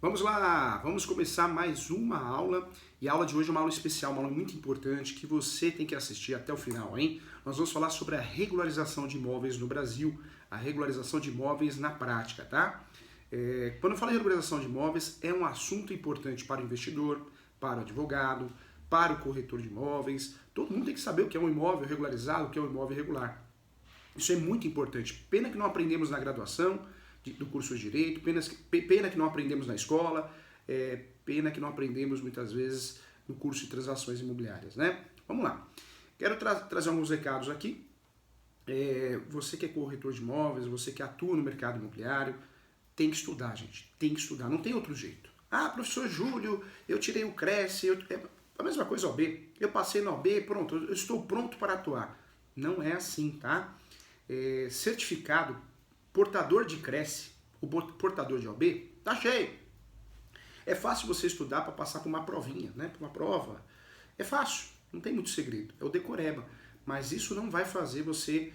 Vamos lá, vamos começar mais uma aula. E a aula de hoje é uma aula especial, uma aula muito importante que você tem que assistir até o final, hein? Nós vamos falar sobre a regularização de imóveis no Brasil, a regularização de imóveis na prática, tá? Quando eu falo em regularização de imóveis, é um assunto importante para o investidor, para o advogado, para o corretor de imóveis. Todo mundo tem que saber o que é um imóvel regularizado, o que é um imóvel irregular. Isso é muito importante. Pena que não aprendemos na graduação do curso de Direito, pena que não aprendemos na escola, pena que não aprendemos muitas vezes no curso de transações imobiliárias, né? Vamos lá. Quero trazer alguns recados aqui. Você que é corretor de imóveis, você que atua no mercado imobiliário, tem que estudar, gente. Tem que estudar, não tem outro jeito. Ah, professor Júlio, eu tirei o Cresce, a mesma coisa OB. Eu passei no OB, pronto, eu estou pronto para atuar. Não é assim, tá? Certificado, portador de Cresce, o portador de OB, tá cheio. É fácil você estudar para passar por uma provinha, né? Por uma prova. É fácil, não tem muito segredo. É o decoreba. Mas isso não vai fazer você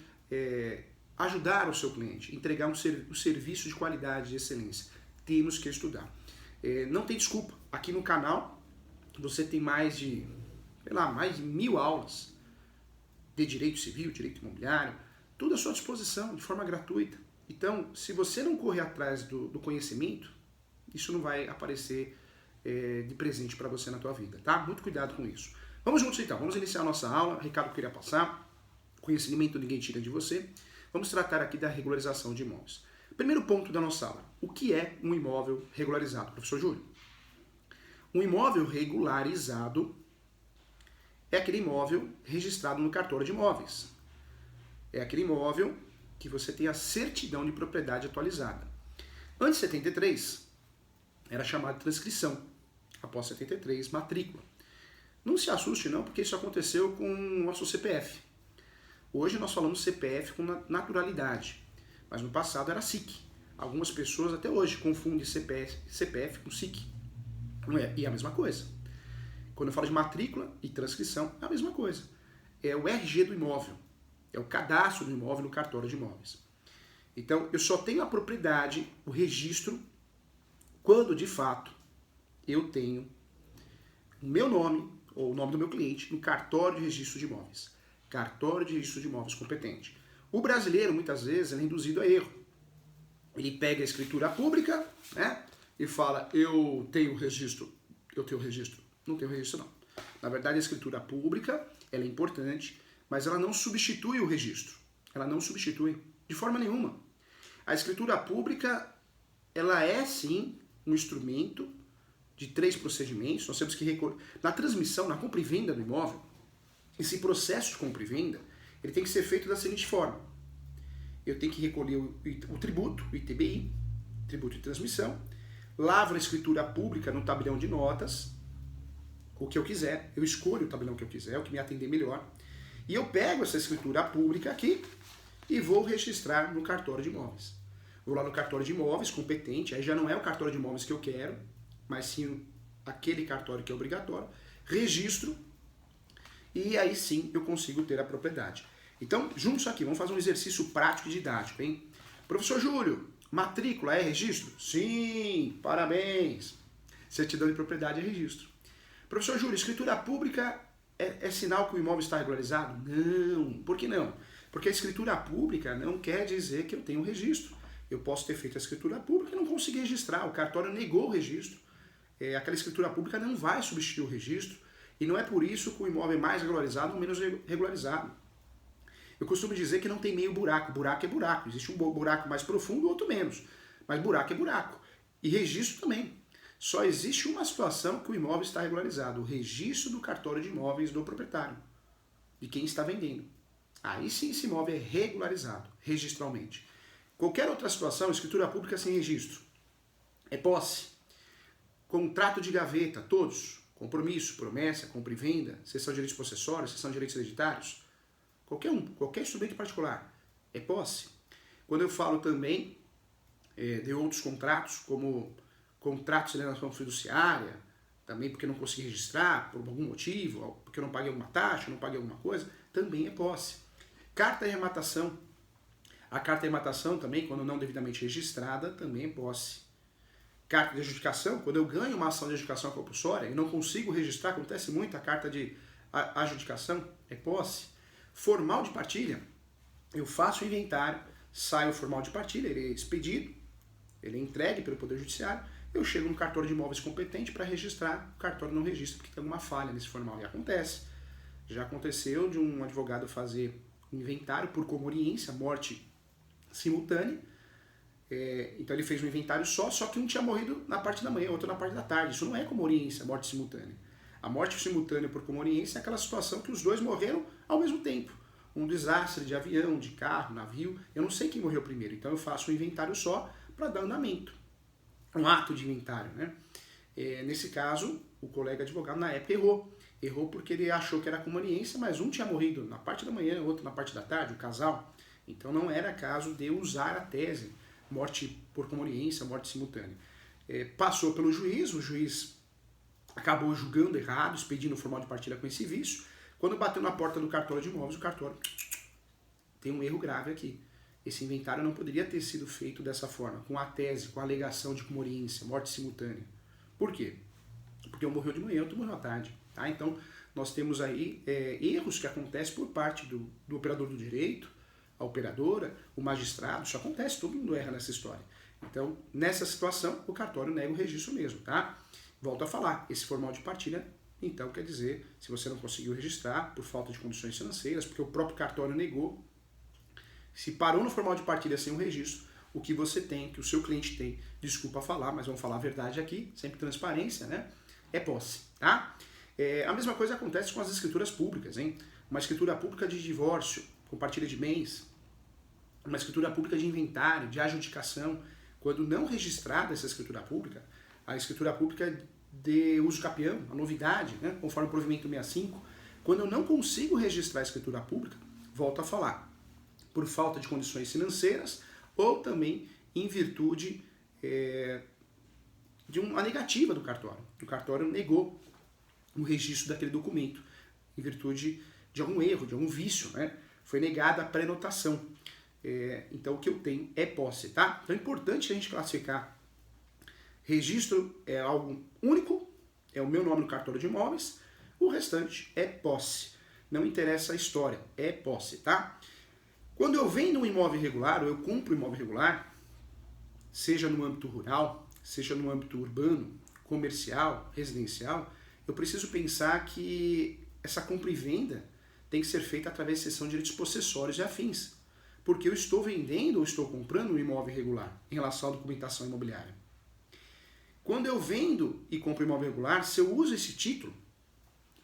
ajudar o seu cliente, entregar um serviço de qualidade, de excelência. Temos que estudar. Não tem desculpa. Aqui no canal você tem mais de 1000 aulas de direito civil, direito imobiliário, tudo à sua disposição, de forma gratuita. Então, se você não correr atrás do conhecimento, isso não vai aparecer de presente para você na tua vida, tá? Muito cuidado com isso. Vamos juntos então, vamos iniciar a nossa aula. Recado que eu queria passar, conhecimento ninguém tira de você. Vamos tratar aqui da regularização de imóveis. Primeiro ponto da nossa aula, o que é um imóvel regularizado, professor Júlio? Um imóvel regularizado é aquele imóvel registrado no cartório de imóveis. É aquele imóvel que você tem a certidão de propriedade atualizada. Antes de 73, era chamado de transcrição. Após 73, matrícula. Não se assuste não, porque isso aconteceu com o nosso CPF. Hoje nós falamos CPF com naturalidade, mas no passado era SIC. Algumas pessoas até hoje confundem CPF com SIC. Não é? E é a mesma coisa. Quando eu falo de matrícula e transcrição, é a mesma coisa. É o RG do imóvel. É o cadastro do imóvel no cartório de imóveis. Então, eu só tenho a propriedade, o registro, quando de fato eu tenho o meu nome ou o nome do meu cliente no cartório de registro de imóveis. Cartório de registro de imóveis competente. O brasileiro, muitas vezes, é induzido a erro. Ele pega a escritura pública, né, e fala, eu tenho registro. Não tenho registro, não. Na verdade, a escritura pública, ela é importante, mas ela não substitui o registro. Ela não substitui, de forma nenhuma. A escritura pública, ela é, sim, um instrumento de 3 procedimentos. Nós temos que recolher. Na transmissão, na compra e venda do imóvel, esse processo de compra e venda, ele tem que ser feito da seguinte forma. Eu tenho que recolher o tributo, o ITBI, tributo de transmissão, lavro a escritura pública no tabelião de notas, o que eu quiser, eu escolho o tabelião que eu quiser, o que me atender melhor, e eu pego essa escritura pública aqui e vou registrar no cartório de imóveis. Vou lá no cartório de imóveis, competente, aí já não é o cartório de imóveis que eu quero, mas sim aquele cartório que é obrigatório, registro, e aí sim eu consigo ter a propriedade. Então, juntos aqui, vamos fazer um exercício prático e didático, hein? Professor Júlio, matrícula é registro? Sim, parabéns. Certidão de propriedade é registro. Professor Júlio, escritura pública é sinal que o imóvel está regularizado? Não. Por que não? Porque a escritura pública não quer dizer que eu tenho registro. Eu posso ter feito a escritura pública e não consegui registrar. O cartório negou o registro. Aquela escritura pública não vai substituir o registro. E não é por isso que o imóvel é mais regularizado ou menos regularizado. Eu costumo dizer que não tem meio buraco. Buraco é buraco. Existe um buraco mais profundo, outro menos. Mas buraco é buraco. E registro também. Só existe uma situação que o imóvel está regularizado. O registro do cartório de imóveis do proprietário. De quem está vendendo. Aí sim esse imóvel é regularizado, registralmente. Qualquer outra situação, escritura pública sem registro. É posse. Contrato de gaveta, todos. Compromisso, promessa, compra e venda, cessão de direitos possessórios, cessão de direitos hereditários. Qualquer instrumento particular. É posse. Quando eu falo também de outros contratos, como contratos de alienação fiduciária, também porque não consegui registrar, por algum motivo, porque eu não paguei alguma taxa, não paguei alguma coisa, também é posse. Carta de rematação. A carta de rematação também, quando não devidamente registrada, também é posse. carta de adjudicação, quando eu ganho uma ação de adjudicação compulsória e não consigo registrar, acontece muito a carta de adjudicação, é posse, formal de partilha, eu faço o inventário, sai o formal de partilha, ele é expedido, ele é entregue pelo Poder Judiciário, eu chego no cartório de imóveis competente para registrar, o cartório não registra porque tem alguma falha nesse formal, e acontece. Já aconteceu de um advogado fazer um inventário por comoriência, morte simultânea, então ele fez um inventário só que um tinha morrido na parte da manhã, outro na parte da tarde. Isso não é comoriência, morte simultânea. A morte simultânea por comoriência é aquela situação que os dois morreram ao mesmo tempo. Um desastre de avião, de carro, navio, eu não sei quem morreu primeiro, então eu faço um inventário só para dar andamento. Um ato de inventário, né? Nesse caso, o colega advogado na época errou. Errou porque ele achou que era comoriência, mas um tinha morrido na parte da manhã, outro na parte da tarde, o casal. Então não era caso de usar a tese morte por comoriência, morte simultânea. Passou pelo juiz, o juiz acabou julgando errado, expedindo o formal de partilha com esse vício. Quando bateu na porta do cartório de imóveis, o cartório tem um erro grave aqui. Esse inventário não poderia ter sido feito dessa forma, com a tese, com a alegação de comoriência, morte simultânea. Por quê? Porque um morreu de manhã, outro morreu à tarde. Tá? Então, nós temos aí erros que acontecem por parte do operador do direito, a operadora, o magistrado, isso acontece, todo mundo erra nessa história. Então, nessa situação, o cartório nega o registro mesmo, tá? Volto a falar, esse formal de partilha, então quer dizer, se você não conseguiu registrar por falta de condições financeiras, porque o próprio cartório negou, se parou no formal de partilha sem o registro, o que você tem, que o seu cliente tem, desculpa falar, mas vamos falar a verdade aqui, sempre transparência, né? É posse, tá? A mesma coisa acontece com as escrituras públicas, hein? Uma escritura pública de divórcio, com partilha de bens, uma escritura pública de inventário, de adjudicação, quando não registrada essa escritura pública, a escritura pública de uso capião, a novidade, né, conforme o provimento 65, quando eu não consigo registrar a escritura pública, volto a falar, por falta de condições financeiras ou também em virtude de uma negativa do cartório. O cartório negou o registro daquele documento, em virtude de algum erro, de algum vício, né? Foi negada a prenotação. Então o que eu tenho é posse, tá? Então é importante a gente classificar. Registro é algo único, é o meu nome no cartório de imóveis, o restante é posse. Não interessa a história, é posse, tá? Quando eu vendo um imóvel irregular, ou eu compro um imóvel irregular, seja no âmbito rural, seja no âmbito urbano, comercial, residencial, eu preciso pensar que essa compra e venda tem que ser feita através de cessão de direitos possessórios e afins. Porque eu estou vendendo ou estou comprando um imóvel irregular em relação à documentação imobiliária. Quando eu vendo e compro imóvel irregular, se eu uso esse título,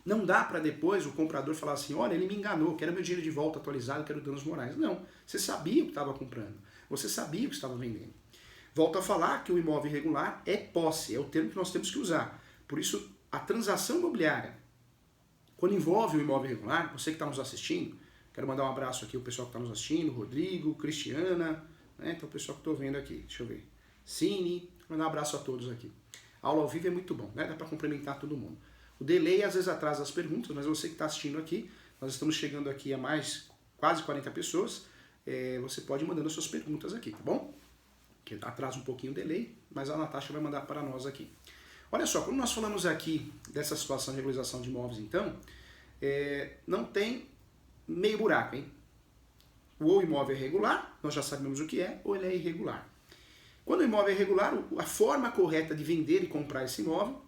não dá para depois o comprador falar assim, olha, ele me enganou, quero meu dinheiro de volta atualizado, quero danos morais. Não, você sabia o que estava comprando, você sabia o que estava vendendo. Volto a falar que o imóvel irregular é posse, é o termo que nós temos que usar. Por isso, a transação imobiliária, quando envolve o imóvel irregular, você que está nos assistindo, quero mandar um abraço aqui ao pessoal que está nos assistindo, Rodrigo, Cristiana, né? Então o pessoal que estou vendo aqui, deixa eu ver, Cine, mandar um abraço a todos aqui. A aula ao vivo é muito bom, né? Dá para complementar todo mundo. O delay às vezes atrasa as perguntas, mas você que está assistindo aqui, nós estamos chegando aqui a mais quase 40 pessoas, você pode ir mandando suas perguntas aqui, tá bom? Que atrasa um pouquinho o delay, mas a Natasha vai mandar para nós aqui. Olha só, quando nós falamos aqui dessa situação de regularização de imóveis, então, não tem meio buraco, hein? Ou o imóvel é regular, nós já sabemos o que é, ou ele é irregular. Quando o imóvel é irregular, a forma correta de vender e comprar esse imóvel,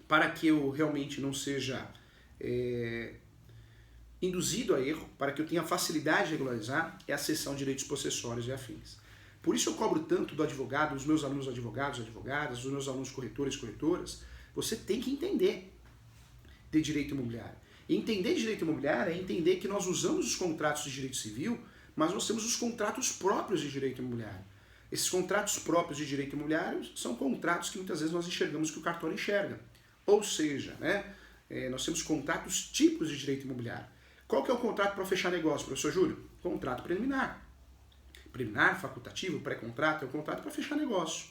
para que eu realmente não seja induzido a erro, para que eu tenha facilidade de regularizar, é a cessão de direitos possessórios e afins. Por isso eu cobro tanto do advogado, dos meus alunos advogados, advogadas, dos meus alunos corretores, corretoras, você tem que entender de direito imobiliário. E entender de direito imobiliário é entender que nós usamos os contratos de direito civil, mas nós temos os contratos próprios de direito imobiliário. Esses contratos próprios de direito imobiliário são contratos que muitas vezes nós enxergamos que o cartório enxerga. Ou seja, né, nós temos contratos tipos de direito imobiliário. Qual que é o contrato para fechar negócio, professor Júlio? Contrato preliminar. Preliminar, facultativo, pré-contrato, é um contrato para fechar negócio.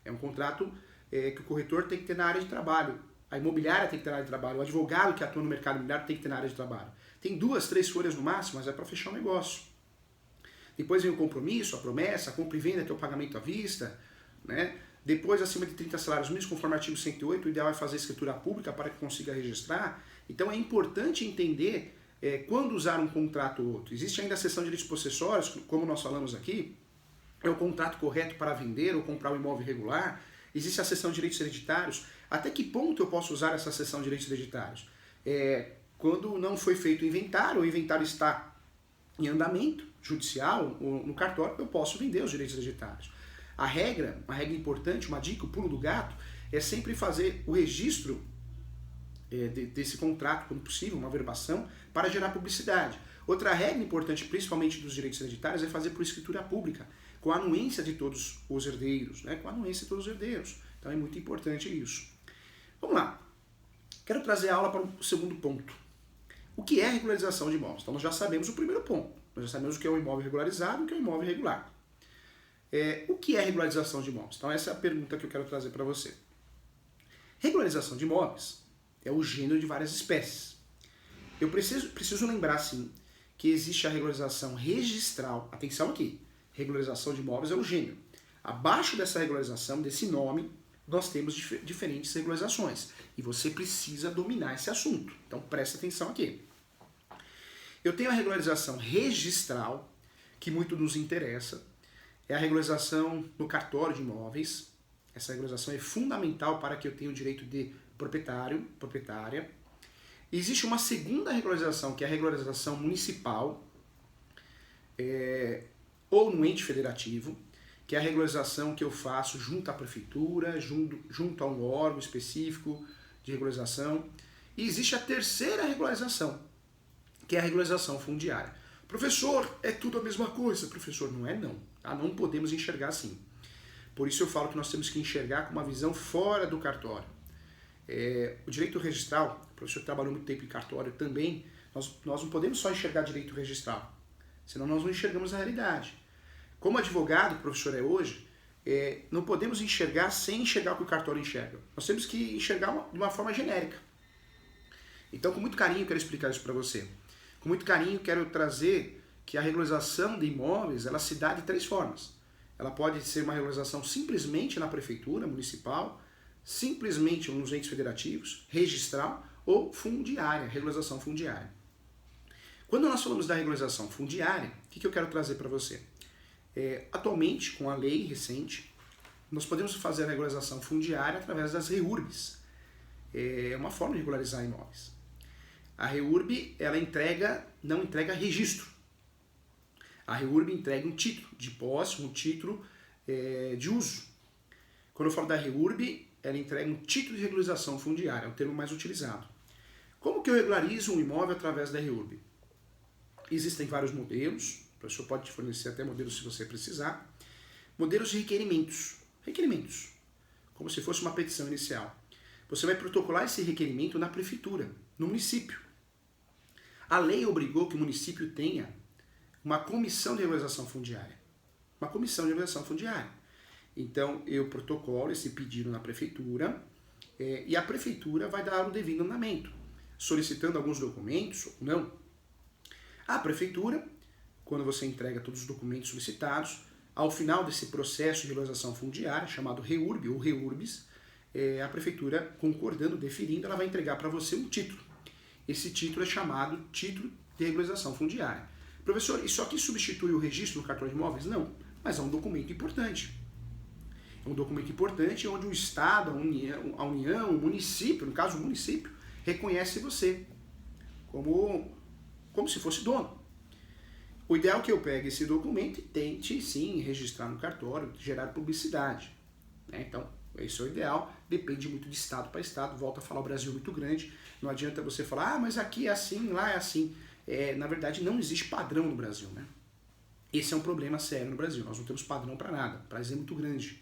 É um contrato que o corretor tem que ter na área de trabalho. A imobiliária tem que ter na área de trabalho. O advogado que atua no mercado imobiliário tem que ter na área de trabalho. Tem 2, 3 folhas no máximo, mas é para fechar o negócio. Depois vem o compromisso, a promessa, a compra e venda, que é o pagamento à vista, né? Depois, acima de 30 salários mínimos, conforme o artigo 108, o ideal é fazer escritura pública para que consiga registrar. Então é importante entender quando usar um contrato ou outro. Existe ainda a seção de direitos possessórios, como nós falamos aqui, é o contrato correto para vender ou comprar um imóvel irregular. Existe a seção de direitos hereditários. Até que ponto eu posso usar essa seção de direitos hereditários? Quando não foi feito o inventário está em andamento judicial ou no cartório, eu posso vender os direitos hereditários. Uma regra importante, uma dica, o pulo do gato, é sempre fazer o registro desse contrato, quando possível, uma verbação, para gerar publicidade. Outra regra importante, principalmente dos direitos hereditários, é fazer por escritura pública, com a anuência de todos os herdeiros, né? Com a anuência de todos os herdeiros. Então é muito importante isso. Vamos lá. Quero trazer a aula para o segundo ponto. O que é regularização de imóveis? Então nós já sabemos o primeiro ponto. Nós já sabemos o que é um imóvel regularizado e o que é um imóvel irregular. O que é regularização de imóveis? Então essa é a pergunta que eu quero trazer para você. Regularização de imóveis é o gênero de várias espécies. Eu preciso lembrar, sim, que existe a regularização registral. Atenção aqui. Regularização de imóveis é o gênero. Abaixo dessa regularização, desse nome, nós temos diferentes regularizações. E você precisa dominar esse assunto. Então presta atenção aqui. Eu tenho a regularização registral, que muito nos interessa. É a regularização no cartório de imóveis. Essa regularização é fundamental para que eu tenha o direito de proprietária. Existe uma segunda regularização, que é a regularização municipal, ou no ente federativo, que é a regularização que eu faço junto à prefeitura, junto a um órgão específico de regularização. E existe a terceira regularização, que é a regularização fundiária. Professor, é tudo a mesma coisa? Professor, não é não. Tá? Não podemos enxergar assim. Por isso eu falo que nós temos que enxergar com uma visão fora do cartório. O direito registral, o professor trabalhou muito tempo em cartório também, nós não podemos só enxergar direito registral, senão nós não enxergamos a realidade. Como advogado, o professor é hoje, não podemos enxergar sem enxergar o que o cartório enxerga. Nós temos que enxergar de uma forma genérica. Então, com muito carinho, eu quero explicar isso para você. Com muito carinho, quero trazer que a regularização de imóveis, ela se dá de três formas. Ela pode ser uma regularização simplesmente na prefeitura municipal, simplesmente nos entes federativos, registral, ou fundiária, regularização fundiária. Quando nós falamos da regularização fundiária, o que eu quero trazer para você? Atualmente, com a lei recente, nós podemos fazer a regularização fundiária através das REURBs. É uma forma de regularizar imóveis. A REURB, ela não entrega registro. A REURB entrega um título de posse, um título de uso. Quando eu falo da REURB, ela entrega um título de regularização fundiária, é o termo mais utilizado. Como que eu regularizo um imóvel através da REURB? Existem vários modelos, o professor pode te fornecer até modelos se você precisar. Modelos de requerimentos, como se fosse uma petição inicial. Você vai protocolar esse requerimento na prefeitura, no município. A lei obrigou que o município tenha uma comissão de regularização fundiária. Uma comissão de regularização fundiária. Então, eu protocolo esse pedido na prefeitura e a prefeitura vai dar o devido andamento, solicitando alguns documentos ou não. A prefeitura, quando você entrega todos os documentos solicitados, ao final desse processo de regularização fundiária, chamado REURB ou REURBs, a prefeitura, concordando, deferindo, ela vai entregar para você um título. Esse título é chamado título de regularização fundiária. Professor, isso aqui substitui o registro no cartório de imóveis? Não, mas é um documento importante. É um documento importante onde o Estado, a União, o município, no caso o município, reconhece você como se fosse dono. O ideal é que eu pegue esse documento e tente, sim, registrar no cartório, gerar publicidade. Então, esse é o ideal, depende muito de estado para estado, volta a falar, o Brasil é muito grande, não adianta você falar, mas aqui é assim, lá é assim. Na verdade, não existe padrão no Brasil, né? Esse é um problema sério no Brasil, nós não temos padrão para nada, o Brasil é muito grande.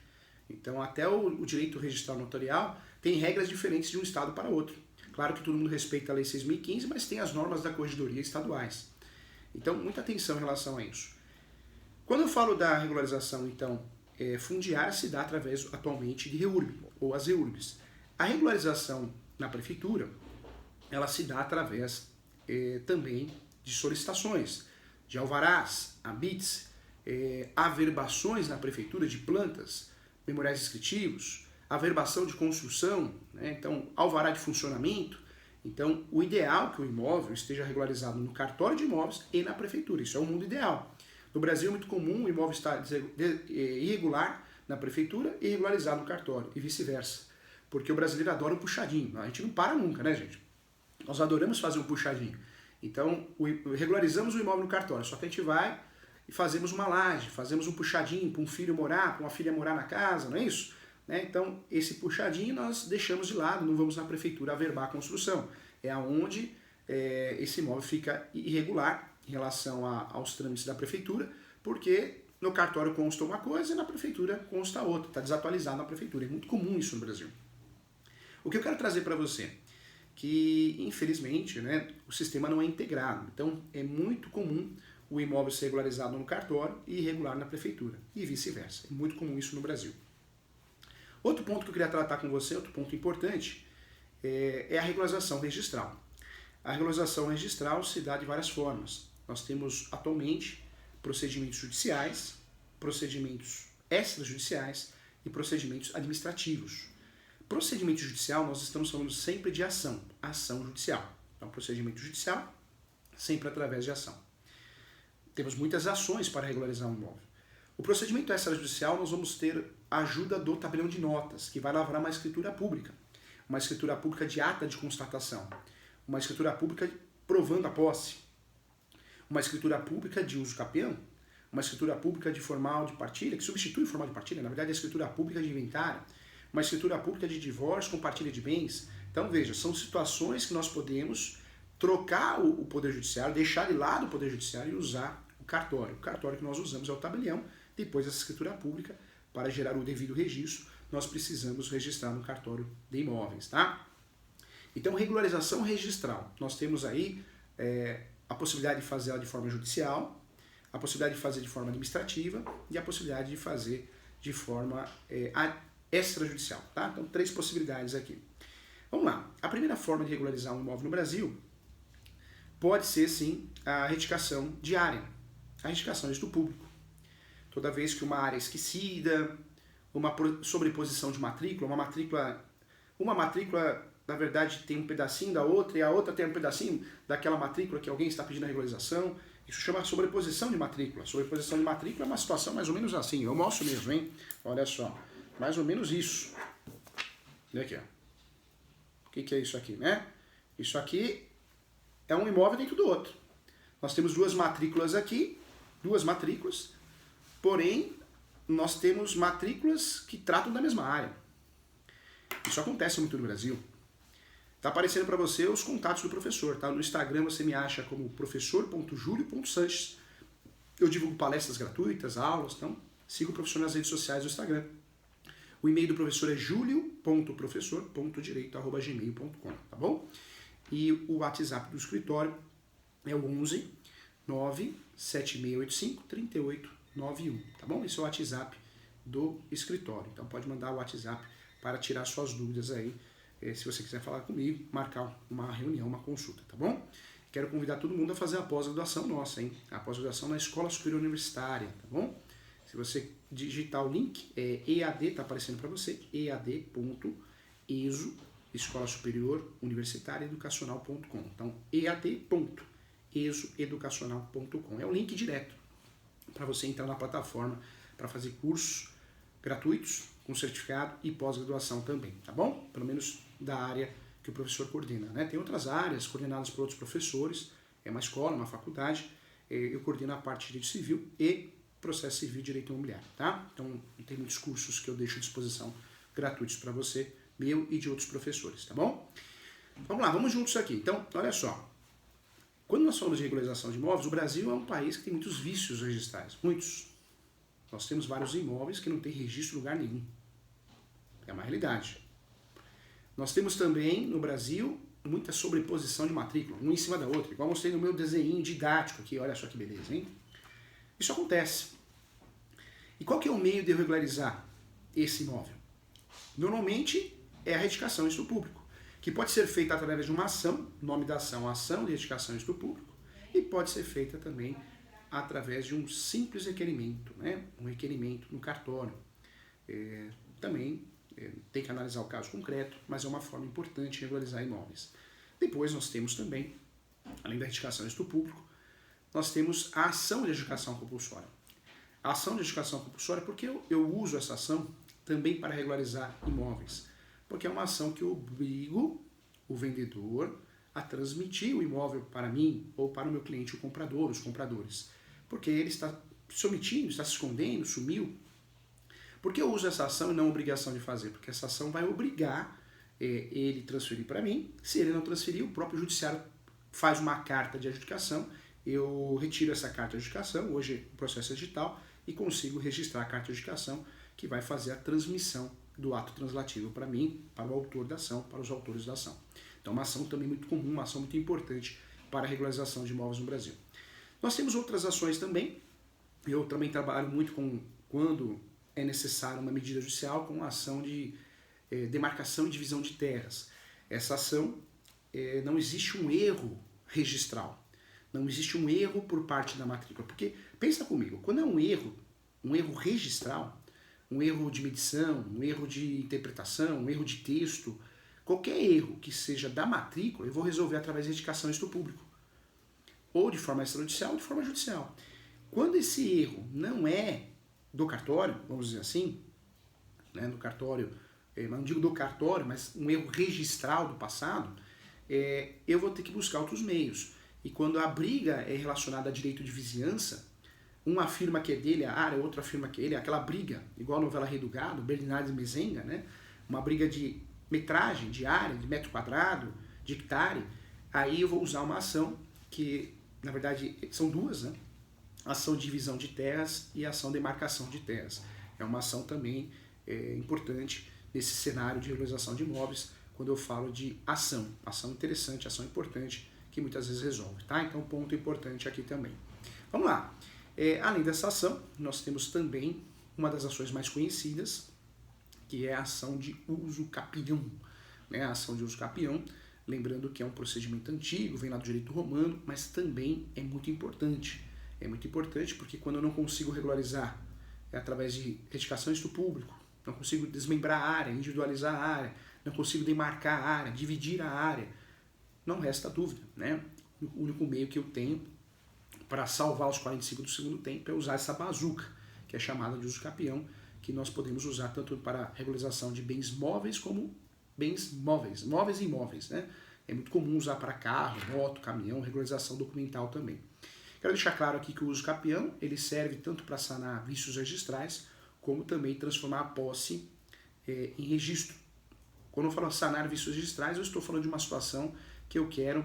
Então, até o direito registral notarial tem regras diferentes de um estado para outro. Claro que todo mundo respeita a Lei 6.015, mas tem as normas da corregedoria estaduais. Então, muita atenção em relação a isso. Quando eu falo da regularização, então, fundiária se dá através, atualmente, de REURB, ou as REURBs. A regularização na prefeitura, ela se dá através também de solicitações, de alvarás, habits, averbações na prefeitura de plantas, memoriais descritivos, averbação de construção, né? Então, alvará de funcionamento. Então, o ideal é que o imóvel esteja regularizado no cartório de imóveis e na prefeitura. Isso é o mundo ideal. No Brasil é muito comum o imóvel estar irregular na prefeitura e regularizado no cartório, e vice-versa. Porque o brasileiro adora um puxadinho. A gente não para nunca, né, gente? Nós adoramos fazer um puxadinho. Então, regularizamos o imóvel no cartório, só que a gente vai e fazemos uma laje, fazemos um puxadinho para um filho morar, para uma filha morar na casa, não é isso? Né? Então, esse puxadinho nós deixamos de lado, não vamos na prefeitura averbar a construção. É onde esse imóvel fica irregular em relação aos trâmites da prefeitura, porque no cartório consta uma coisa e na prefeitura consta outra, está desatualizado na prefeitura. É muito comum isso no Brasil. O que eu quero trazer para você? Que, infelizmente, né, o sistema não é integrado. Então, é muito comum o imóvel ser regularizado no cartório e irregular na prefeitura, e vice-versa. É muito comum isso no Brasil. Outro ponto que eu queria tratar com você, outro ponto importante, é a regularização registral. A regularização registral se dá de várias formas. Nós temos, atualmente, procedimentos judiciais, procedimentos extrajudiciais e procedimentos administrativos. Procedimento judicial, nós estamos falando sempre de ação judicial. Então, procedimento judicial, sempre através de ação. Temos muitas ações para regularizar um imóvel. O procedimento extrajudicial, nós vamos ter a ajuda do tabelião de notas, que vai lavrar uma escritura pública de ata de constatação, uma escritura pública provando a posse, uma escritura pública de uso capião, uma escritura pública de formal de partilha, que substitui o formal de partilha, na verdade é a escritura pública de inventário, uma escritura pública de divórcio com partilha de bens. Então, veja, são situações que nós podemos trocar o Poder Judiciário, deixar de lado o Poder Judiciário e usar o cartório. O cartório que nós usamos é o tabelião. Depois dessa escritura pública, para gerar o devido registro, nós precisamos registrar no cartório de imóveis, tá? Então, regularização registral. Nós temos aí a possibilidade de fazer ela de forma judicial, a possibilidade de fazer de forma administrativa e a possibilidade de fazer de forma extrajudicial, tá? Então, 3 possibilidades aqui. Vamos lá. A primeira forma de regularizar um imóvel no Brasil pode ser, sim, a retificação diária. A retificação do público. Toda vez que uma área é esquecida, uma sobreposição de matrícula, uma matrícula, na verdade, tem um pedacinho da outra e a outra tem um pedacinho daquela matrícula que alguém está pedindo a regularização. Isso chama sobreposição de matrícula. Sobreposição de matrícula é uma situação mais ou menos assim. Eu mostro mesmo, hein? Olha só. Mais ou menos isso. Olha aqui, ó. O que é isso aqui, né? Isso aqui é um imóvel dentro do outro. Nós temos 2 matrículas aqui, 2 matrículas, porém, nós temos matrículas que tratam da mesma área. Isso acontece muito no Brasil. Está aparecendo para você os contatos do professor, tá? No Instagram você me acha como professor.julio.sanches. Eu divulgo palestras gratuitas, aulas, então siga o professor nas redes sociais do Instagram. O e-mail do professor é julio.professor.direito@gmail.com, tá bom? E o WhatsApp do escritório é o 11 97685 3891, tá bom? Esse é o WhatsApp do escritório. Então pode mandar o WhatsApp para tirar suas dúvidas aí, se você quiser falar comigo, marcar uma reunião, uma consulta, tá bom? Quero convidar todo mundo a fazer a pós-graduação nossa, hein? A pós-graduação na Escola Superior Universitária, tá bom? Se você digitar o link, EAD, tá aparecendo para você, ead.esu, Escola Superior Universitária Educacional.com. Então, ead.esueducacional.com. É o link direto para você entrar na plataforma para fazer cursos gratuitos, com certificado e pós-graduação também, tá bom? Pelo menos da área que o professor coordena, né? Tem outras áreas coordenadas por outros professores, é uma escola, uma faculdade, eu coordeno a parte de direito civil e processo civil e direito imobiliário, tá? Então, tem muitos cursos que eu deixo à disposição gratuitos para você, meu e de outros professores, tá bom? Vamos lá, vamos juntos aqui. Então, olha só. Quando nós falamos de regularização de imóveis, o Brasil é um país que tem muitos vícios registrais, muitos. Nós temos vários imóveis que não tem registro em lugar nenhum. É uma realidade. Nós temos também, no Brasil, muita sobreposição de matrícula, uma em cima da outra, igual eu mostrei no meu desenho didático aqui, olha só que beleza, hein? Isso acontece. E qual que é o meio de eu regularizar esse imóvel? Normalmente é a retificação do público, que pode ser feita através de uma ação, o nome da ação, ação de retificação do público, e pode ser feita também através de um simples requerimento, né? Um requerimento no cartório. Também tem que analisar o caso concreto, mas é uma forma importante de regularizar imóveis. Depois nós temos também, além da retificação do público, nós temos a ação de adjudicação compulsória. A ação de adjudicação compulsória, porque eu uso essa ação também para regularizar imóveis, porque é uma ação que eu obrigo o vendedor a transmitir o imóvel para mim ou para o meu cliente, o comprador, os compradores, porque ele está se omitindo, está se escondendo, sumiu. Por que eu uso essa ação e não a obrigação de fazer? Porque essa ação vai obrigar ele transferir para mim. Se ele não transferir, o próprio judiciário faz uma carta de adjudicação, eu retiro essa carta de adjudicação, hoje o processo é digital, e consigo registrar a carta de adjudicação que vai fazer a transmissão do ato translativo para mim, para o autor da ação, para os autores da ação. Então uma ação também muito comum, uma ação muito importante para a regularização de imóveis no Brasil. Nós temos outras ações também, eu também trabalho muito com quando é necessária uma medida judicial com a ação de demarcação e divisão de terras. Essa ação, não existe um erro registral, não existe um erro por parte da matrícula, porque, pensa comigo, quando é um erro registral, um erro de medição, um erro de interpretação, um erro de texto, qualquer erro que seja da matrícula, eu vou resolver através de retificação do público, ou de forma extrajudicial ou de forma judicial. Quando esse erro não é do cartório, vamos dizer assim, né, do cartório, não digo do cartório, mas um erro registral do passado, eu vou ter que buscar outros meios. E quando a briga é relacionada a direito de vizinhança, um afirma que é dele a área, outro afirma que é ele, aquela briga, igual a novela Rei do Gado, Bernardes e Mezenga, né, uma briga de metragem, de área, de metro quadrado, de hectare, aí eu vou usar uma ação que, na verdade, são duas, né? Ação de divisão de terras e ação de demarcação de terras. É uma ação também importante nesse cenário de regularização de imóveis, quando eu falo de ação interessante, ação importante, que muitas vezes resolve, tá? Então, ponto importante aqui também. Vamos lá. Além dessa ação, nós temos também uma das ações mais conhecidas, que é a ação de uso capião. Né? A ação de uso capião, lembrando que é um procedimento antigo, vem lá do direito romano, mas também é muito importante. É muito importante porque quando eu não consigo regularizar através de retificação do público, não consigo desmembrar a área, individualizar a área, não consigo demarcar a área, dividir a área, não resta dúvida, né? O único meio que eu tenho para salvar os 45 do segundo tempo é usar essa bazuca, que é chamada de uso capião, que nós podemos usar tanto para regularização de bens móveis como bens móveis e imóveis, né? É muito comum usar para carro, moto, caminhão, regularização documental também. Quero deixar claro aqui que o uso capião, ele serve tanto para sanar vícios registrais, como também transformar a posse em registro. Quando eu falo sanar vícios registrais, eu estou falando de uma situação que eu quero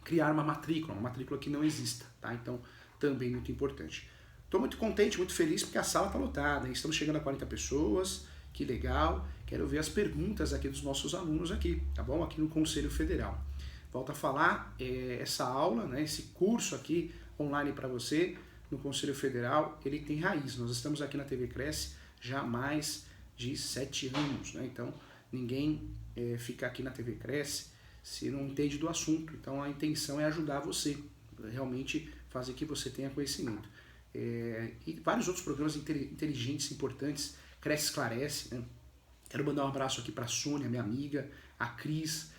criar uma matrícula que não exista, tá? Então, também muito importante. Estou muito contente, muito feliz, porque a sala está lotada, hein? Estamos chegando a 40 pessoas, que legal. Quero ver as perguntas aqui dos nossos alunos aqui, tá bom? Aqui no Conselho Federal. Volto a falar, essa aula, né, esse curso aqui online para você, no Conselho Federal, ele tem raiz. Nós estamos aqui na TV Cresce já há mais de 7 anos, né? Então, ninguém fica aqui na TV Cresce se não entende do assunto. Então, a intenção é ajudar você, realmente fazer que você tenha conhecimento. E vários outros programas inteligentes, importantes, Cresce Esclarece, né? Quero mandar um abraço aqui para a Sônia, minha amiga, a Cris,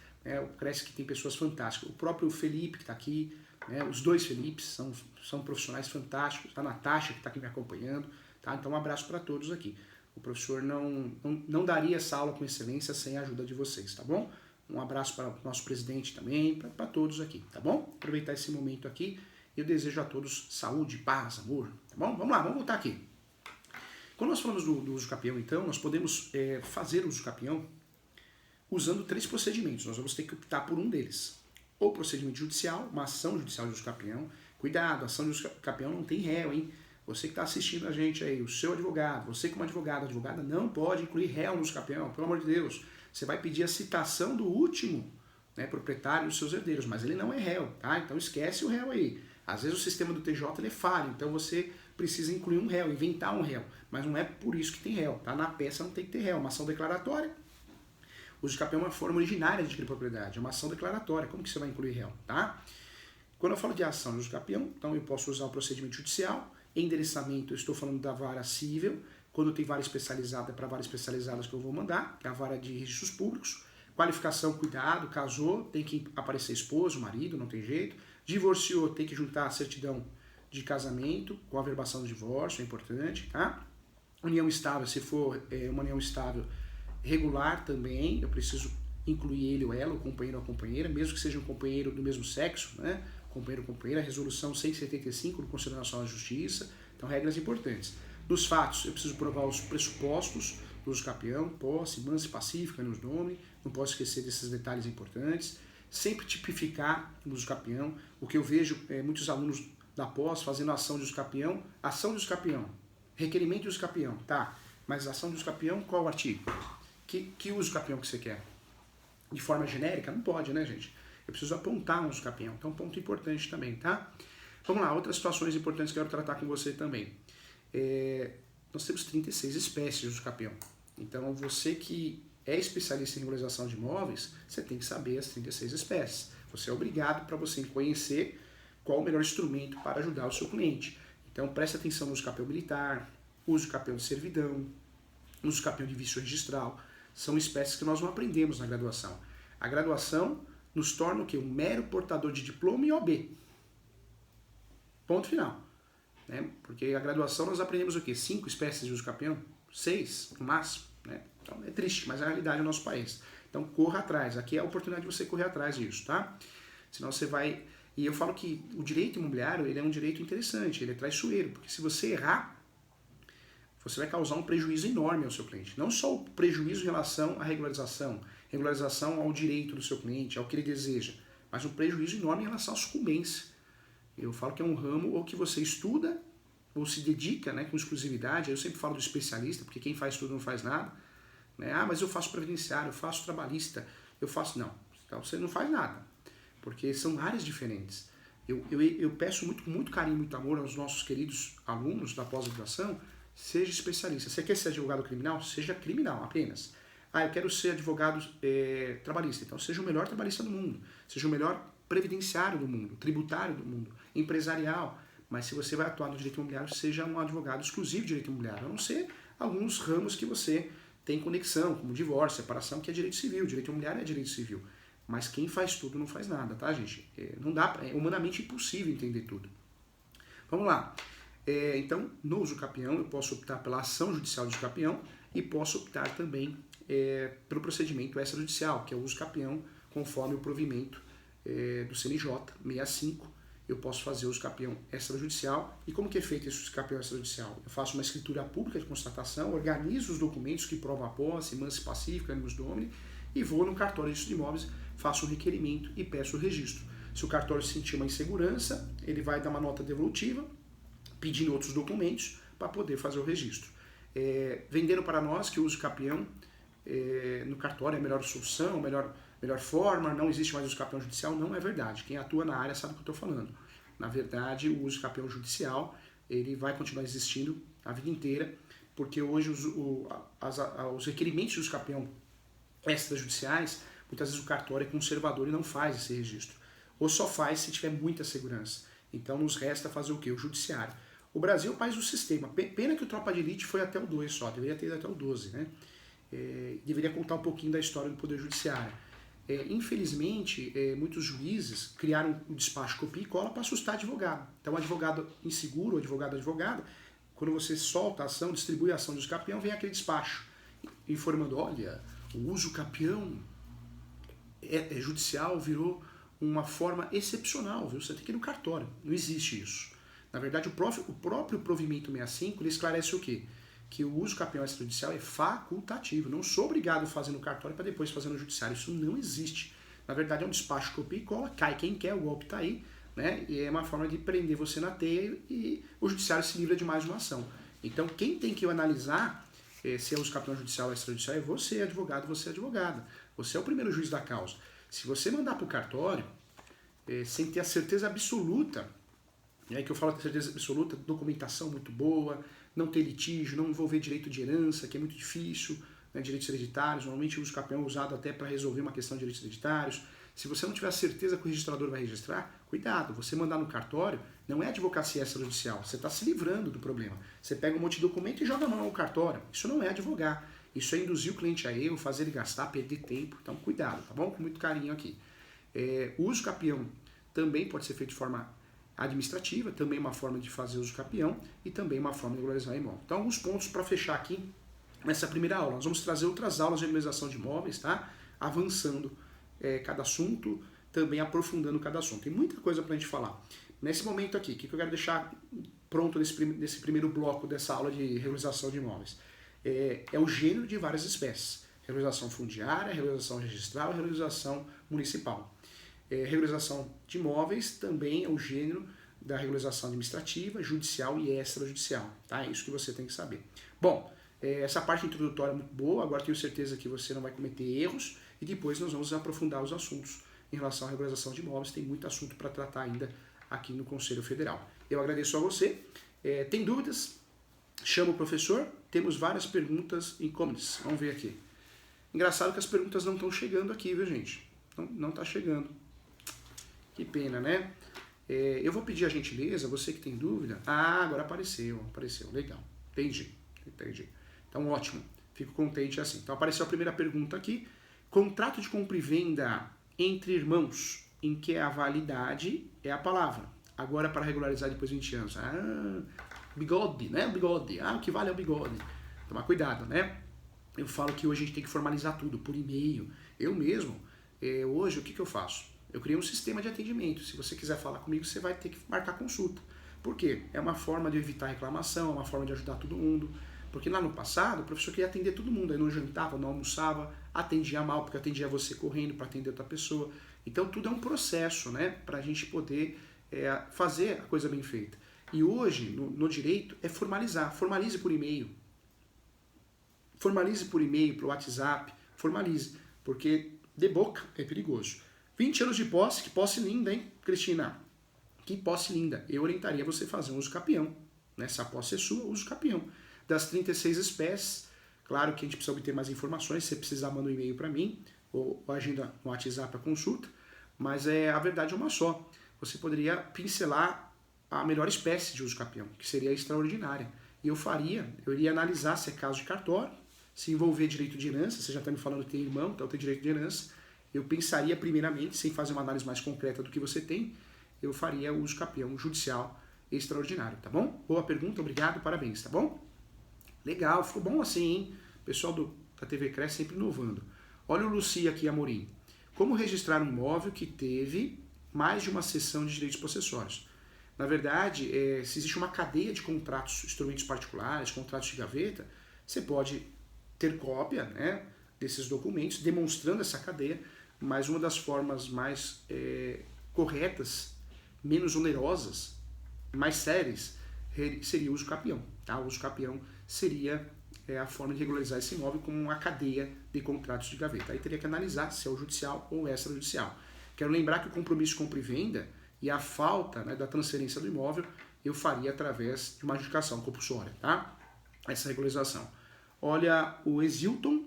o Cresce que tem pessoas fantásticas, o próprio Felipe que está aqui, né? Os dois Felipes são profissionais fantásticos, a Natasha que está aqui me acompanhando, tá? Então um abraço para todos aqui. O professor não daria essa aula com excelência sem a ajuda de vocês, tá bom? Um abraço para o nosso presidente também, para todos aqui, tá bom? Aproveitar esse momento aqui e eu desejo a todos saúde, paz, amor, tá bom? Vamos lá, vamos voltar aqui. Quando nós falamos do uso capião, então, nós podemos fazer o uso capião usando 3 procedimentos. Nós vamos ter que optar por um deles. Ou procedimento judicial, uma ação judicial de uso capião. Cuidado, a ação de uso capião não tem réu, hein? Você que está assistindo a gente aí, o seu advogado, você como advogada não pode incluir réu no uso capião, pelo amor de Deus. Você vai pedir a citação do último, né, proprietário dos seus herdeiros, mas ele não é réu, tá? Então esquece o réu aí. Às vezes o sistema do TJ ele é falho, então você precisa incluir um réu, inventar um réu, mas não é por isso que tem réu, tá? Na peça não tem que ter réu, uma ação declaratória. O uso de capião é uma forma originária de adquirir propriedade, é uma ação declaratória, como que você vai incluir réu, tá? Quando eu falo de ação de uso de capião, então eu posso usar o procedimento judicial, endereçamento, eu estou falando da vara civil, Quando tem vara especializada, é para vara especializadas que eu vou mandar, que é a vara de registros públicos. Qualificação, cuidado, casou, tem que aparecer esposo, marido, não tem jeito. Divorciou, tem que juntar a certidão de casamento com a averbação do divórcio, é importante, tá? União estável, se for uma união estável regular também, eu preciso incluir ele ou ela, o companheiro ou a companheira, mesmo que seja um companheiro do mesmo sexo, né? Companheiro ou companheira, resolução 175 do Conselho Nacional de Justiça, então regras importantes. Nos fatos, eu preciso provar os pressupostos do uso capião, posse, mansa e pacífica, nos nome, não posso esquecer desses detalhes importantes. Sempre tipificar o uso capião, o que eu vejo muitos alunos da pós fazendo ação de uso capião, requerimento de uso capião, tá, mas ação de uso capião, qual o artigo? Que uso capião que você quer? De forma genérica? Não pode, né, gente? Eu preciso apontar um uso capião, então ponto importante também, tá? Vamos lá, outras situações importantes que eu quero tratar com você também. Nós temos 36 espécies de uso capião, então você que é especialista em regularização de imóveis, você tem que saber as 36 espécies. Você é obrigado para você conhecer qual o melhor instrumento para ajudar o seu cliente. Então preste atenção no uso capião militar, uso capião de servidão, uso capião de vício registral. São espécies que nós não aprendemos na graduação. A graduação nos torna o quê? Um mero portador de diploma e OB. Ponto final. Né? Porque a graduação nós aprendemos o quê? 5 espécies de uso capião? 6 no máximo. Né? Então é triste, mas é a realidade do nosso país. Então corra atrás. Aqui é a oportunidade de você correr atrás disso, tá? Senão você vai... E eu falo que o direito imobiliário ele é um direito interessante, ele é traiçoeiro, porque se você errar, você vai causar um prejuízo enorme ao seu cliente. Não só o prejuízo em relação à regularização ao direito do seu cliente, ao que ele deseja, mas um prejuízo enorme em relação à sucumbência. Eu falo que é um ramo ou que você estuda ou se dedica, né, com exclusividade. Eu sempre falo do especialista, porque quem faz tudo não faz nada. Né? Ah, mas eu faço previdenciário, eu faço trabalhista, eu faço... Não, então você não faz nada, porque são áreas diferentes. Eu peço com muito carinho, muito amor aos nossos queridos alunos da pós-graduação, seja especialista. Você quer ser advogado criminal? Seja criminal apenas. Ah, eu quero ser advogado trabalhista. Então seja o melhor trabalhista do mundo, seja o melhor previdenciário do mundo, tributário do mundo, empresarial. Mas se você vai atuar no direito imobiliário, seja um advogado exclusivo de direito imobiliário, a não ser alguns ramos que você tem conexão, como divórcio, separação, que é direito civil. Direito imobiliário é direito civil. Mas quem faz tudo não faz nada, tá, gente? Não dá, é humanamente impossível entender tudo. Vamos lá. Então, no uso capião, eu posso optar pela ação judicial de uso capião e posso optar também pelo procedimento extrajudicial, que é o uso capião conforme o provimento do CNJ 65. Eu posso fazer o uso capião extrajudicial. E como que é feito esse uso capião extrajudicial? Eu faço uma escritura pública de constatação, organizo os documentos que provam a posse, mansa e pacífica, animus domini, e vou no cartório de imóveis, faço um requerimento e peço o registro. Se o cartório sentir uma insegurança, ele vai dar uma nota devolutiva, pedindo outros documentos para poder fazer o registro. Vendendo para nós que o uso capião no cartório é a melhor solução, melhor forma, não existe mais uso capião judicial, não é verdade. Quem atua na área sabe o que eu estou falando. Na verdade, o uso capião judicial ele vai continuar existindo a vida inteira, porque hoje os requerimentos de uso capião extrajudiciais, muitas vezes o cartório é conservador e não faz esse registro. Ou só faz se tiver muita segurança. Então nos resta fazer o quê? O judiciário. O Brasil é o país do sistema. Pena que o Tropa de Elite foi até o 2 só, deveria ter ido até o 12, né? Deveria contar um pouquinho da história do Poder Judiciário. Infelizmente, muitos juízes criaram um despacho copia e cola para assustar advogado. Então, advogado inseguro, advogada, quando você solta a ação, distribui a ação de uso capião, vem aquele despacho informando, olha, o uso capião judicial virou uma forma excepcional, viu? Você tem que ir no cartório. Não existe isso. Na verdade, o próprio provimento 65 ele esclarece o quê? Que o uso capião extrajudicial é facultativo. Não sou obrigado a fazer no cartório para depois fazer no judiciário. Isso não existe. Na verdade, é um despacho copia e cola, cai quem quer, o golpe está aí, né? E é uma forma de prender você na teia e o judiciário se livra de mais uma ação. Então, quem tem que analisar se é uso capião judicial ou extrajudicial é você, advogado, você, advogada. Você é o primeiro juiz da causa. Se você mandar para o cartório, sem ter a certeza absoluta, é que eu falo de certeza absoluta, documentação muito boa, não ter litígio, não envolver direito de herança, que é muito difícil, né, direitos hereditários, normalmente o uso capião é usado até para resolver uma questão de direitos hereditários. Se você não tiver certeza que o registrador vai registrar, cuidado, você mandar no cartório não é advocacia extrajudicial, você está se livrando do problema. Você pega um monte de documento e joga a mão no cartório. Isso não é advogar, isso é induzir o cliente a erro, fazer ele gastar, perder tempo. Então cuidado, tá bom? Com muito carinho aqui. O uso capião também pode ser feito de forma administrativa, também uma forma de fazer uso capião e também uma forma de regularizar imóvel. Então alguns pontos para fechar aqui nessa primeira aula. Nós vamos trazer outras aulas de regularização de imóveis, tá? Avançando cada assunto, também aprofundando cada assunto. Tem muita coisa para a gente falar. Nesse momento aqui, o que eu quero deixar pronto nesse primeiro bloco dessa aula de regularização de imóveis? É o gênero de várias espécies. Regularização fundiária, regularização registral e regularização municipal. Regularização de imóveis também é o gênero da regularização administrativa, judicial e extrajudicial. Tá? É isso que você tem que saber. Bom, essa parte introdutória é muito boa, agora tenho certeza que você não vai cometer erros e depois nós vamos aprofundar os assuntos em relação à regularização de imóveis. Tem muito assunto para tratar ainda aqui no Conselho Federal. Eu agradeço a você. Tem dúvidas? Chama o professor. Temos várias perguntas em comments. Vamos ver aqui. Engraçado que as perguntas não estão chegando aqui, viu, gente? Não está chegando. Que pena, né? Eu vou pedir a gentileza, você que tem dúvida. Agora apareceu. Legal. Entendi. Então, ótimo. Fico contente assim. Então, apareceu a primeira pergunta aqui. Contrato de compra e venda entre irmãos, em que a validade é a palavra. Agora, para regularizar depois de 20 anos. Bigode, né? Bigode. O que vale é o bigode. Tomar cuidado, né? Eu falo que hoje a gente tem que formalizar tudo por e-mail. Eu mesmo, hoje, o que eu faço? Eu criei um sistema de atendimento. Se você quiser falar comigo, você vai ter que marcar consulta. Por quê? É uma forma de evitar reclamação, é uma forma de ajudar todo mundo. Porque lá no passado, o professor queria atender todo mundo, aí não jantava, não almoçava, atendia mal, porque atendia você correndo para atender outra pessoa. Então tudo é um processo, né, para a gente poder fazer a coisa bem feita. E hoje, no direito, é formalizar. Formalize por e-mail. Formalize por e-mail, pelo WhatsApp, formalize, porque de boca é perigoso. 20 anos de posse, que posse linda, hein, Cristina? Que posse linda. Eu orientaria você a fazer um uso capião. Né? Se a posse é sua, uso capião. Das 36 espécies, claro que a gente precisa obter mais informações, se você precisar, manda um e-mail para mim, ou agenda no WhatsApp a consulta, mas a verdade é uma só. Você poderia pincelar a melhor espécie de uso capião, que seria a extraordinária. E eu iria analisar se é caso de cartório, se envolver direito de herança, você já está me falando que tem irmão, então tem direito de herança, eu pensaria primeiramente, sem fazer uma análise mais concreta do que você tem, eu faria o uso capião judicial extraordinário, tá bom? Boa pergunta, obrigado, parabéns, tá bom? Legal, ficou bom assim, hein? O pessoal da TV Cres sempre inovando. Olha o Lucia aqui, Amorim. Como registrar um imóvel que teve mais de uma cessão de direitos possessórios? Na verdade, se existe uma cadeia de contratos, instrumentos particulares, contratos de gaveta, você pode ter cópia, né, desses documentos, demonstrando essa cadeia, mas uma das formas mais corretas, menos onerosas, mais sérias, seria o uso capião. Tá? O uso capião seria a forma de regularizar esse imóvel como uma cadeia de contratos de gaveta. Aí teria que analisar se é o judicial ou extrajudicial. Quero lembrar que o compromisso de compra e venda e a falta, né, da transferência do imóvel eu faria através de uma adjudicação compulsória, tá? Essa regularização. Olha o Exilton.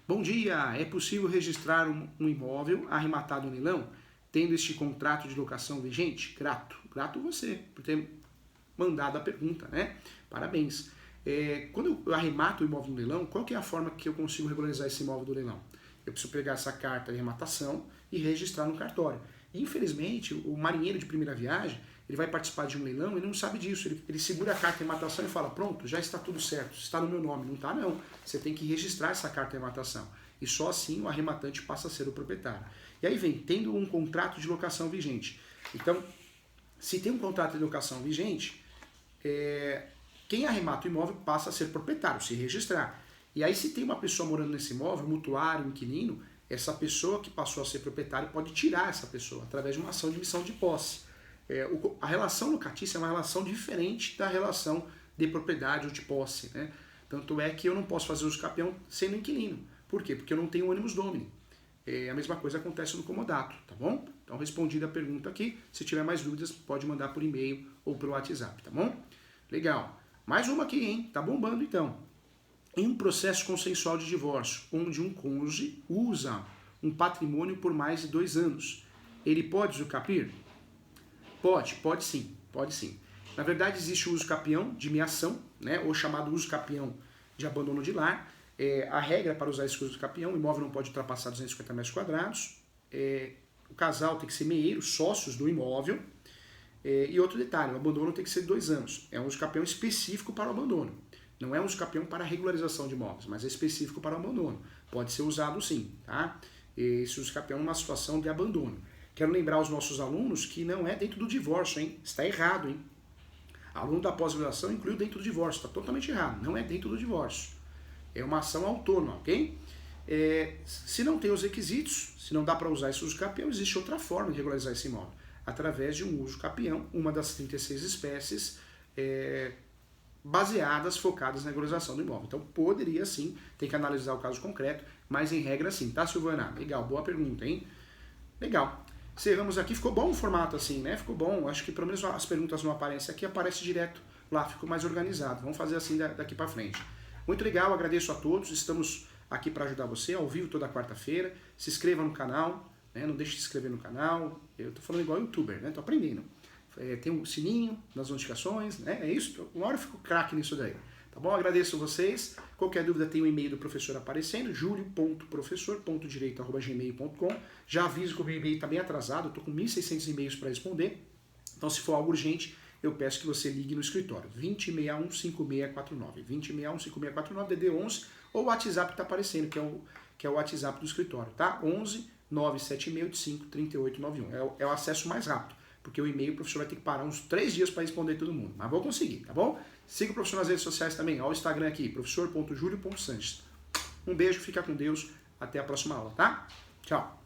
Bom dia, é possível registrar um imóvel arrematado no leilão tendo este contrato de locação vigente? Grato você por ter mandado a pergunta, né? Parabéns. Quando eu arremato o imóvel no leilão, qual que é a forma que eu consigo regularizar esse imóvel do leilão? Eu preciso pegar essa carta de arrematação e registrar no cartório. Infelizmente, o marinheiro de primeira viagem, ele vai participar de um leilão e não sabe disso. Ele segura a carta de arrematação e fala, pronto, já está tudo certo, está no meu nome. Não está, não. Você tem que registrar essa carta de arrematação. E só assim o arrematante passa a ser o proprietário. E aí vem, tendo um contrato de locação vigente. Então, se tem um contrato de locação vigente, quem arremata o imóvel passa a ser proprietário, se registrar. E aí se tem uma pessoa morando nesse imóvel, mutuário, inquilino, essa pessoa que passou a ser proprietário pode tirar essa pessoa através de uma ação de missão de posse. A relação locatícia é uma relação diferente da relação de propriedade ou de posse, né? Tanto é que eu não posso fazer uso capião sendo inquilino. Por quê? Porque eu não tenho ônibus domini. A mesma coisa acontece no comodato, tá bom? Então, respondida a pergunta aqui. Se tiver mais dúvidas, pode mandar por e-mail ou pelo WhatsApp, tá bom? Legal. Mais uma aqui, hein? Tá bombando, então. Em um processo consensual de divórcio, onde um cônjuge usa um patrimônio por mais de 2 anos. Ele pode usufruir? Pode sim, pode sim. Na verdade, existe o uso capião de meação, né, ou chamado uso capião de abandono de lar. A regra para usar esse uso capião, o imóvel não pode ultrapassar 250 metros quadrados, o casal tem que ser meeiro, sócios do imóvel, e outro detalhe, o abandono tem que ser de 2 anos. É um uso capião específico para o abandono. Não é um uso capião para regularização de imóveis, mas é específico para o abandono. Pode ser usado sim, tá? Esse uso capião numa situação de abandono. Quero lembrar aos nossos alunos que não é dentro do divórcio, hein? Está errado, hein? Aluno da pós-graduação incluiu dentro do divórcio, está totalmente errado, não é dentro do divórcio. É uma ação autônoma, ok? Se não tem os requisitos, se não dá para usar esse uso capião, existe outra forma de regularizar esse imóvel, através de um uso capião, uma das 36 espécies baseadas, focadas na regularização do imóvel. Então poderia sim, tem que analisar o caso concreto, mas em regra sim, tá, Silvana? Legal, boa pergunta, hein? Legal. Encerramos aqui, ficou bom o formato assim, né? Ficou bom, acho que pelo menos as perguntas não aparecem aqui, aparece direto lá, ficou mais organizado. Vamos fazer assim daqui para frente. Muito legal, agradeço a todos, estamos aqui para ajudar você, ao vivo toda quarta-feira. Se inscreva no canal, né? Não deixe de se inscrever no canal, eu tô falando igual youtuber, né? Tô aprendendo. Tem um sininho nas notificações, né? É isso, uma hora eu fico craque nisso daí. Tá bom? Agradeço vocês. Qualquer dúvida tem o e-mail do professor aparecendo, julio.professor.direito@gmail.com. Já aviso que o meu e-mail está bem atrasado, eu estou com 1.600 e-mails para responder. Então, se for algo urgente, eu peço que você ligue no escritório. 2061-5649. 2061-5649, DD 11, ou o WhatsApp que está aparecendo, que é o WhatsApp do escritório, tá? 11 97685 3891. É o acesso mais rápido, porque o e-mail o professor vai ter que parar uns 3 dias para responder todo mundo. Mas vou conseguir, tá bom? Siga o professor nas redes sociais também. Olha o Instagram aqui, professor.julio.sanches. Um beijo, fica com Deus. Até a próxima aula, tá? Tchau.